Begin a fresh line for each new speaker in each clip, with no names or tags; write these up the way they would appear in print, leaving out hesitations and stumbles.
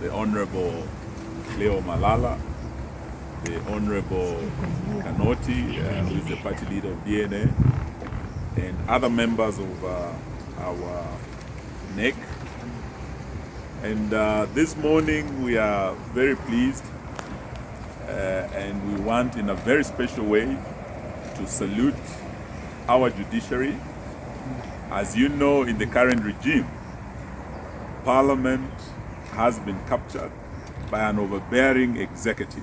the Honorable Leo Malala, the Honorable Kanoti, who is the party leader of DNA, and other members of our NEC. And this morning we are very pleased and we want in a very special way to salute our judiciary. As you know, in the current regime, Parliament has been captured by an overbearing executive.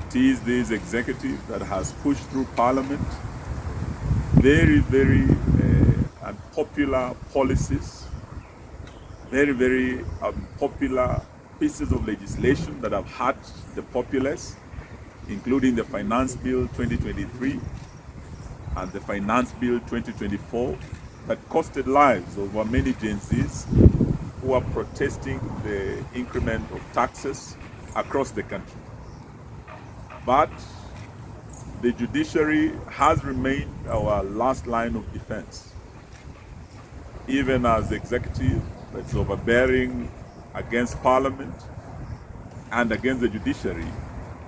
It is this executive that has pushed through Parliament very unpopular policies, very unpopular pieces of legislation that have hurt the populace, including the Finance Bill 2023 and the Finance Bill 2024 that costed lives over many Gen Zs who are protesting the increment of taxes across the country. But the judiciary has remained our last line of defense. Even as the executive that's overbearing against Parliament and against the judiciary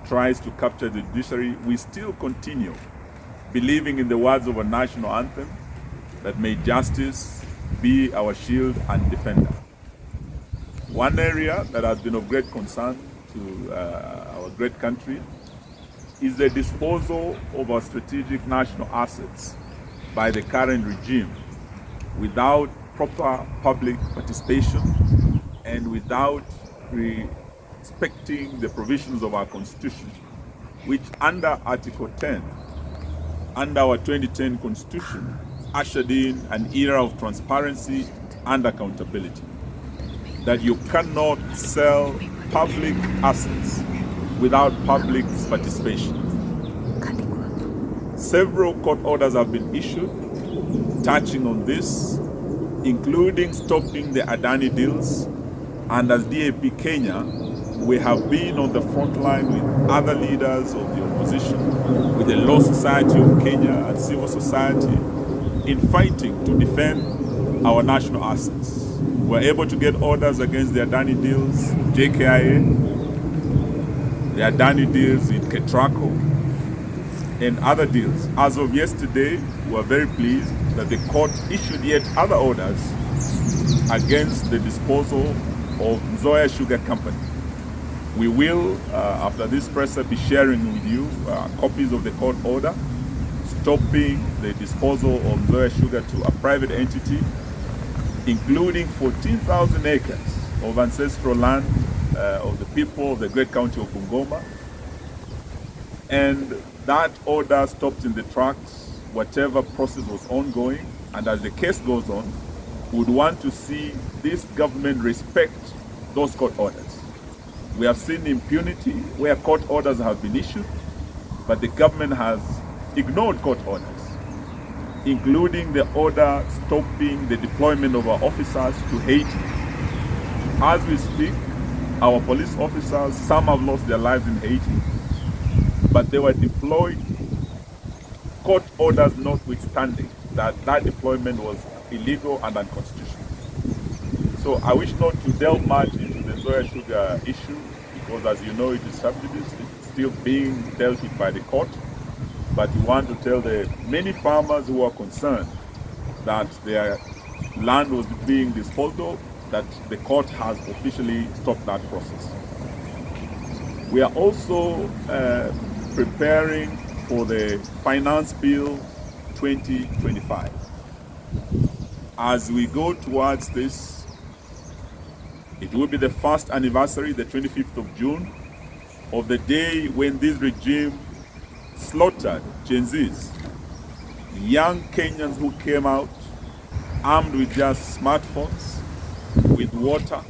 tries to capture the judiciary, we still continue believing in the words of a national anthem that may justice be our shield and defender. One area that has been of great concern to our great country is the disposal of our strategic national assets by the current regime without proper public participation and without respecting the provisions of our Constitution, which under Article 10, under our 2010 Constitution, ushered in an era of transparency and accountability. That you cannot sell public assets without public participation. Several court orders have been issued touching on this, including stopping the Adani deals. And as DAP Kenya, we have been on the front line with other leaders of the opposition, with the Law Society of Kenya and civil society, in fighting to defend our national assets. We're able to get orders against the Adani deals, JKIA, the Adani deals in Ketrako, and other deals. As of yesterday, we're very pleased that the court issued yet other orders against the disposal of Nzoia Sugar Company. We will, after this presser, be sharing with you copies of the court order stopping the disposal of Nzoia Sugar to a private entity, including 14,000 acres of ancestral land of the people of the great county of Bungoma. And that order stops in the tracks whatever process was ongoing, and as the case goes on, we would want to see this government respect those court orders. We have seen impunity where court orders have been issued, but the government has ignored court orders, including the order stopping the deployment of our officers to Haiti. As we speak, our police officers, some have lost their lives in Haiti, but they were deployed, court orders notwithstanding that deployment was illegal and unconstitutional. So I wish not to delve much into the Nzoia Sugar issue because, as you know, it is sub judice, it's still being dealt with by the court. But we want to tell the many farmers who are concerned that their land was being disposed of, that the court has officially stopped that process. We are also preparing for the Finance Bill 2025. As we go towards this, it will be the first anniversary, the 25th of June, of the day when this regime slaughtered Gen Zs, young Kenyans who came out armed with just smartphones, with water,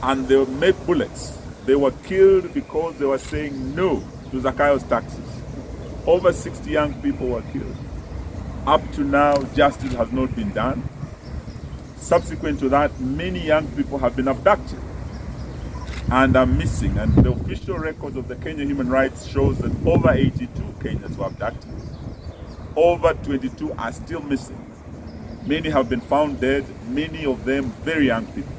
and they made bullets. They were killed because they were saying no to Zakayo's taxes. Over 60 young people were killed. Up to now, justice has not been done. Subsequent to that, many young people have been abducted and are missing. And the official records of the Kenya Human Rights shows that over 82 Kenyans were abducted. Over 22 are still missing. Many have been found dead, many of them very young people.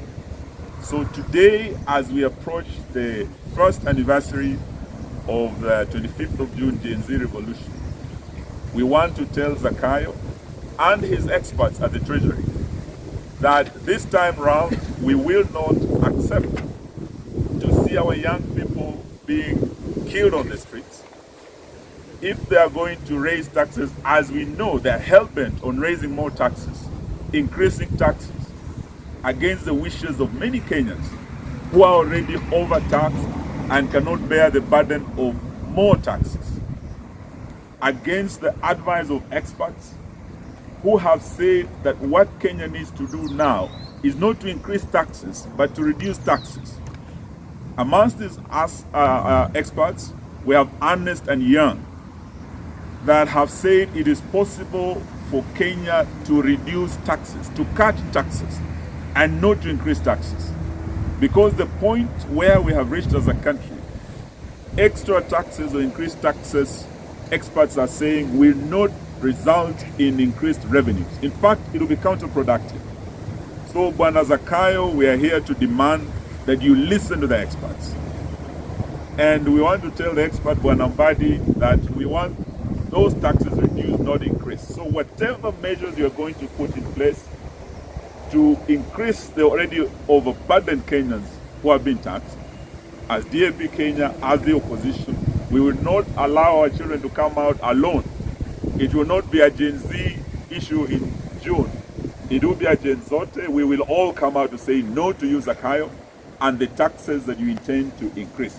So today, as we approach the first anniversary of the 25th of June Gen Z revolution, we want to tell Zakayo and his experts at the Treasury that this time round we will not accept to see our young people being killed on the streets. If they are going to raise taxes, as we know they're hell-bent on raising more taxes, increasing taxes against the wishes of many Kenyans who are already overtaxed and cannot bear the burden of more taxes, against the advice of experts who have said that what Kenya needs to do now is not to increase taxes, but to reduce taxes. Amongst these experts, we have Ernest and Young that have said it is possible for Kenya to reduce taxes, to cut taxes, and not to increase taxes. Because the point where we have reached as a country, extra taxes or increased taxes, experts are saying, will not result in increased revenues. In fact, it will be counterproductive. So, Bwana Zakayo, we are here to demand that you listen to the experts. And we want to tell the expert, Bwana Mbadi, that we want those taxes reduced, not increased. So whatever measures you're going to put in place to increase the already overburdened Kenyans who have been taxed, as DAP Kenya, as the opposition, we will not allow our children to come out alone. It will not be a Gen Z issue in June. It will be a Gen Zote. We will all come out to say no to you, Zakayo, and the taxes that you intend to increase.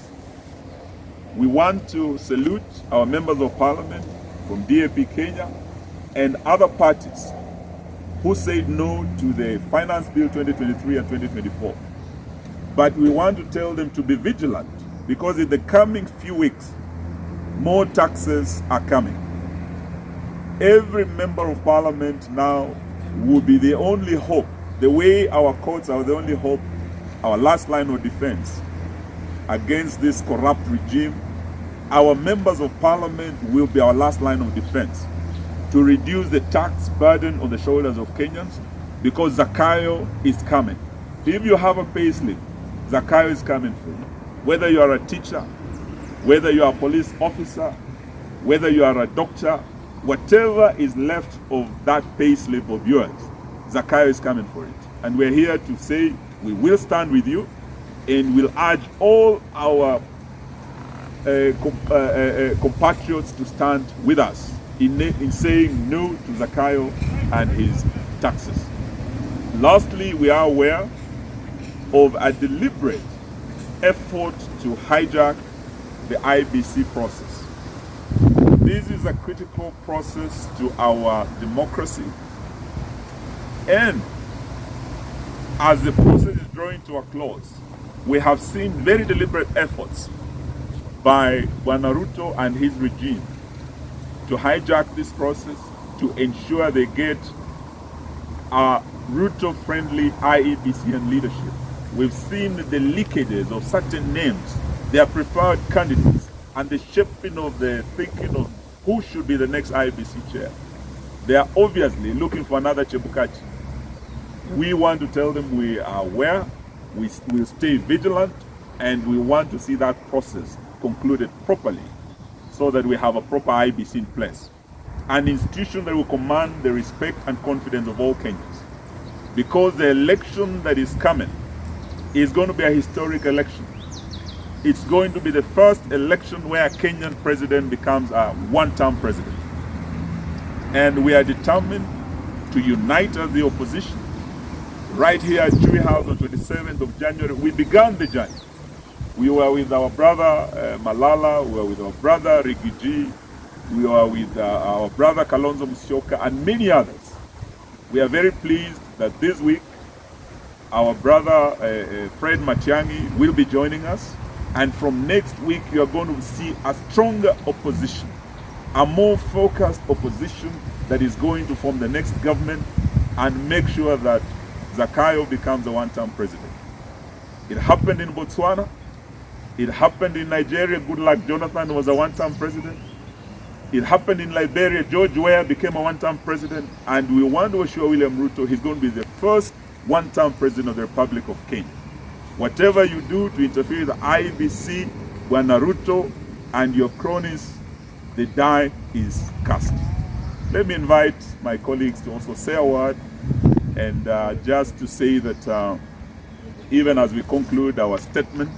We want to salute our members of parliament from DAP Kenya and other parties who said no to the Finance Bill 2023 and 2024. But we want to tell them to be vigilant, because in the coming few weeks, more taxes are coming. Every member of parliament now will be the only hope, the way our courts are the only hope, our last line of defense against this corrupt regime. Our members of parliament will be our last line of defense to reduce the tax burden on the shoulders of Kenyans, because Zakayo is coming. If you have a pay slip, Zakayo is coming for you. Whether you are a teacher, whether you are a police officer, whether you are a doctor, whatever is left of that pay slip of yours, Zakayo is coming for it. And we're here to say we will stand with you, and we'll urge all our compatriots to stand with us in saying no to Zakayo and his taxes. Lastly, we are aware of a deliberate effort to hijack the IBC process. This is a critical process to our democracy, and as the process is drawing to a close, we have seen very deliberate efforts by Bwana Ruto and his regime to hijack this process, to ensure they get a Ruto-friendly IEBC and leadership. We've seen the leakages of certain names, their preferred candidates, and the shaping of the thinking of who should be the next IEBC chair. They are obviously looking for another Chebukati. We want to tell them we are aware, we will stay vigilant, and we want to see that process concluded properly so that we have a proper IBC in place. An institution that will command the respect and confidence of all Kenyans. Because the election that is coming is going to be a historic election. It's going to be the first election where a Kenyan president becomes a one-term president. And we are determined to unite as the opposition. Right here at Chewy House on 27th of January, we began the journey. We were with our brother Malala, we were with our brother Rigiji, we were with our brother Kalonzo Musyoka, and many others. We are very pleased that this week our brother Fred Matiang'i will be joining us, and from next week you are going to see a stronger opposition, a more focused opposition that is going to form the next government and make sure that Zakayo becomes a one-term president. It happened in Botswana. It happened in Nigeria. Goodluck Jonathan was a one-term president. It happened in Liberia. George Weah became a one-term president. And we want to assure William Ruto he's going to be the first one-term president of the Republic of Kenya. Whatever you do to interfere with the IBC, Bwana Ruto and your cronies, the die is cast. Let me invite my colleagues to also say a word, and just to say that even as we conclude our statement,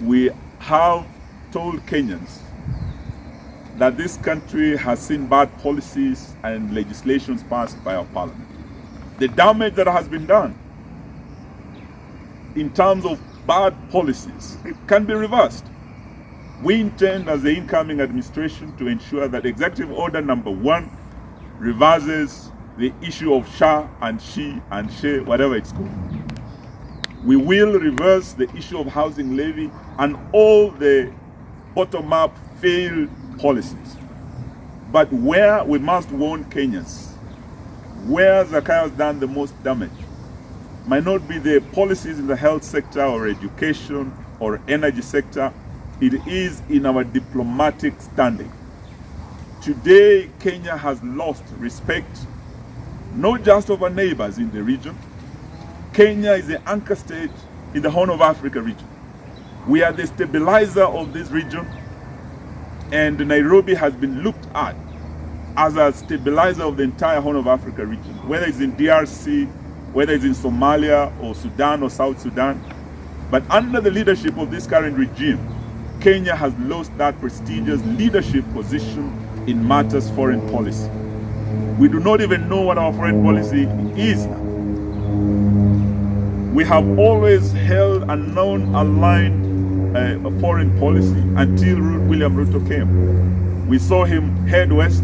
we have told Kenyans that this country has seen bad policies and legislations passed by our parliament. The damage that has been done in terms of bad policies can be reversed. We intend as the incoming administration to ensure that Executive Order number 1 reverses the issue of Sha and She and She, whatever it's called. We will reverse the issue of housing levy and all the bottom-up failed policies. But where we must warn Kenyans, where Zakayo has done the most damage, might not be the policies in the health sector or education or energy sector. It is in our diplomatic standing. Today, Kenya has lost respect, not just of our neighbors in the region. Kenya is the anchor state in the Horn of Africa region. We are the stabilizer of this region, and Nairobi has been looked at as a stabilizer of the entire Horn of Africa region, whether it's in DRC, whether it's in Somalia or Sudan or South Sudan. But under the leadership of this current regime, Kenya has lost that prestigious leadership position in matters foreign policy. We do not even know what our foreign policy is now. We have always held a non-aligned foreign policy until William Ruto came. We saw him head west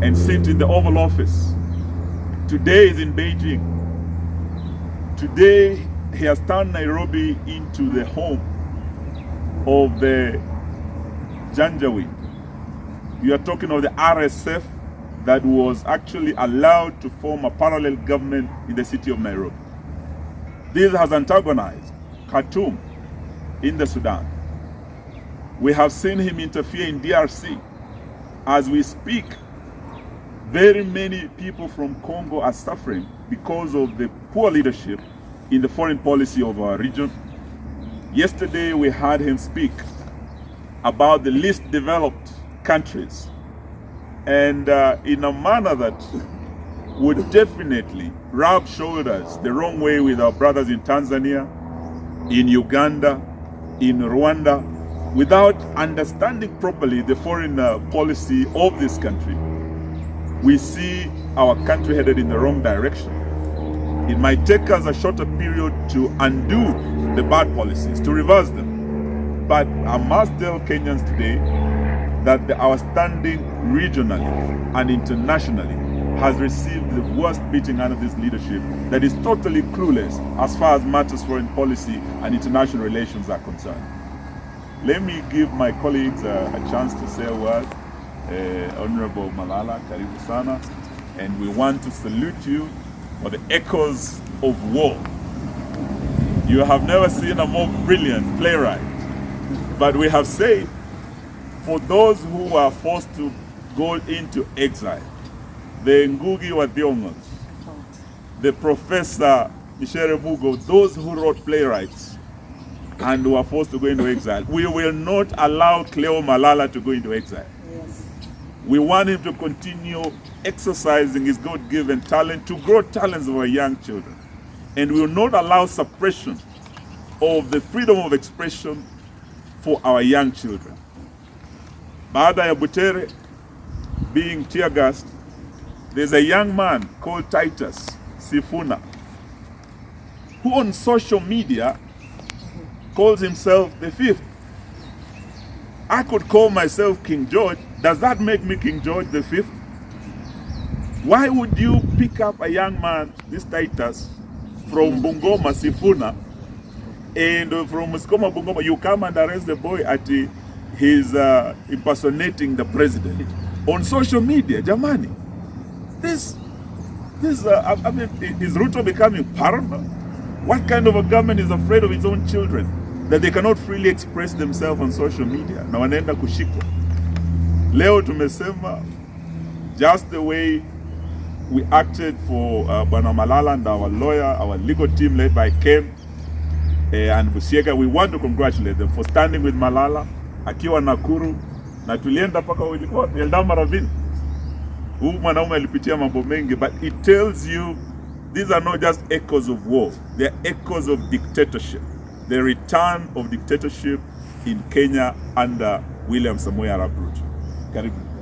and sit in the Oval Office. Today he's in Beijing. Today he has turned Nairobi into the home of the Janjaweed. You are talking of the RSF that was actually allowed to form a parallel government in the city of Nairobi. This has antagonized Khartoum in the Sudan. We have seen him interfere in DRC. As we speak, very many people from Congo are suffering because of the poor leadership in the foreign policy of our region. Yesterday, we heard him speak about the least developed countries, and in a manner that would definitely rub shoulders the wrong way with our brothers in Tanzania, in Uganda, in Rwanda, without understanding properly the foreign policy of this country. We see our country headed in the wrong direction. It might take us a shorter period to undo the bad policies, to reverse them. But I must tell Kenyans today that our standing regionally and internationally has received the worst beating under this leadership that is totally clueless as far as matters foreign policy and international relations are concerned. Let me give my colleagues a chance to say a word. Honorable Malala, karibu sana, and we want to salute you for the echoes of war. You have never seen a more brilliant playwright, but we have said, for those who are forced to go into exile, the Ngugi wa Thiong'os, the Professor Michere Mugo, those who wrote playwrights and who are forced to go into exile, we will not allow Cleo Malala to go into exile. Yes. We want him to continue exercising his God-given talent to grow talents of our young children. And we will not allow suppression of the freedom of expression for our young children. Baada ya Butere being tear-gassed, there's a young man called Titus Sifuna, who on social media calls himself the Fifth. I could call myself King George. Does that make me King George the Fifth? Why would you pick up a young man, this Titus, from Bungoma, Sifuna, and from Muskoma, Bungoma, you come and arrest the boy at his impersonating the president on social media? Jamani, I mean, is Ruto becoming paranoid? What kind of a government is afraid of its own children, that they cannot freely express themselves on social media na wanaenda kushikwa? Leo tumesema, just the way we acted for Bwana Malala and our lawyer, our legal team led by Ken, and Busiega, we want to congratulate them for standing with Malala akiwa Nakuru, na tulienda paka Eldama Ravine. Huyu mwanaume alipitia mambo mengi, but it tells you these are not just echoes of war, they are echoes of dictatorship, the return of dictatorship in Kenya under William Samoei Arap Ruto. Karibu.